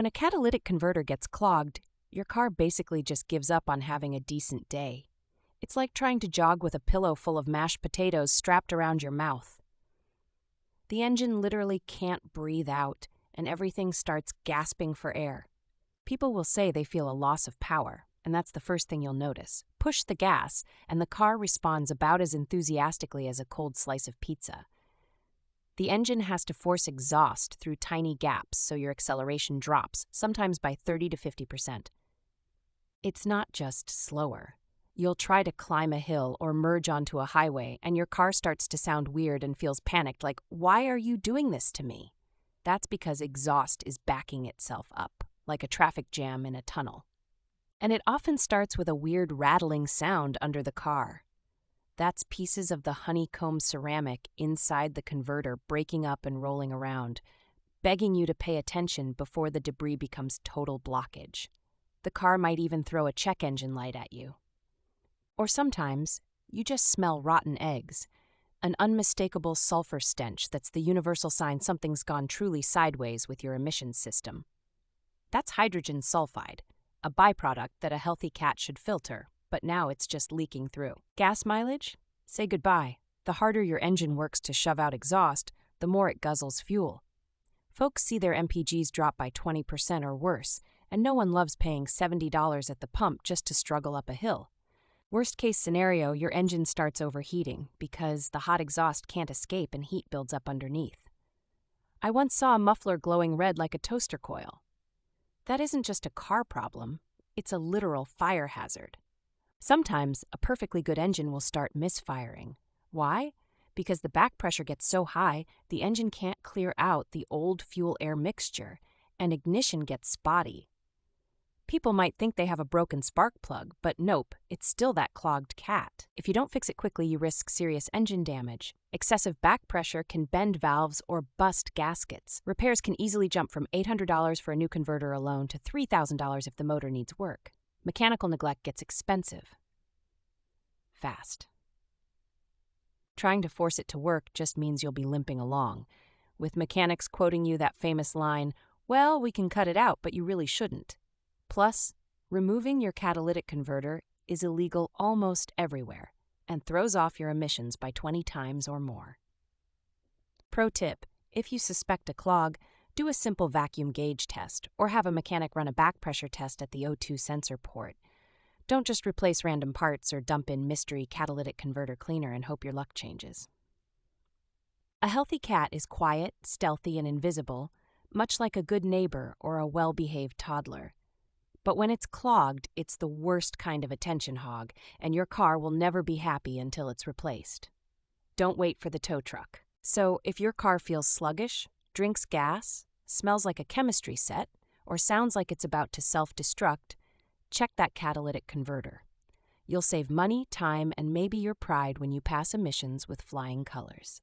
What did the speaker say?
When a catalytic converter gets clogged, your car basically just gives up on having a decent day. It's like trying to jog with a pillow full of mashed potatoes strapped around your mouth. The engine literally can't breathe out, and everything starts gasping for air. People will say they feel a loss of power, and that's the first thing you'll notice. Push the gas, and the car responds about as enthusiastically as a cold slice of pizza. The engine has to force exhaust through tiny gaps so your acceleration drops, sometimes by 30 to 50%. It's not just slower. You'll try to climb a hill or merge onto a highway, and your car starts to sound weird and feels panicked, like, why are you doing this to me? That's because exhaust is backing itself up, like a traffic jam in a tunnel. And it often starts with a weird rattling sound under the car. That's pieces of the honeycomb ceramic inside the converter breaking up and rolling around, begging you to pay attention before the debris becomes total blockage. The car might even throw a check engine light at you. Or sometimes, you just smell rotten eggs, an unmistakable sulfur stench that's the universal sign something's gone truly sideways with your emissions system. That's hydrogen sulfide, a byproduct that a healthy cat should filter, but now it's just leaking through. Gas mileage? Say goodbye. The harder your engine works to shove out exhaust, the more it guzzles fuel. Folks see their MPGs drop by 20% or worse, and no one loves paying $70 at the pump just to struggle up a hill. Worst case scenario, your engine starts overheating because the hot exhaust can't escape and heat builds up underneath. I once saw a muffler glowing red like a toaster coil. That isn't just a car problem, it's a literal fire hazard. Sometimes a perfectly good engine will start misfiring. Why? Because the back pressure gets so high, the engine can't clear out the old fuel-air mixture, and ignition gets spotty. People might think they have a broken spark plug, but nope, it's still that clogged cat. If you don't fix it quickly, you risk serious engine damage. Excessive back pressure can bend valves or bust gaskets. Repairs can easily jump from $800 for a new converter alone to $3,000 if the motor needs work. Mechanical neglect gets expensive. Fast. Trying to force it to work just means you'll be limping along, with mechanics quoting you that famous line, "Well, we can cut it out, but you really shouldn't." Plus, removing your catalytic converter is illegal almost everywhere and throws off your emissions by 20 times or more. Pro tip, if you suspect a clog, do a simple vacuum gauge test or have a mechanic run a back pressure test at the O2 sensor port. Don't just replace random parts or dump in mystery catalytic converter cleaner and hope your luck changes. A healthy cat is quiet, stealthy, and invisible, much like a good neighbor or a well-behaved toddler. But when it's clogged, it's the worst kind of attention hog, and your car will never be happy until it's replaced. Don't wait for the tow truck. So if your car feels sluggish, drinks gas, smells like a chemistry set, or sounds like it's about to self-destruct, check that catalytic converter. You'll save money, time, and maybe your pride when you pass emissions with flying colors.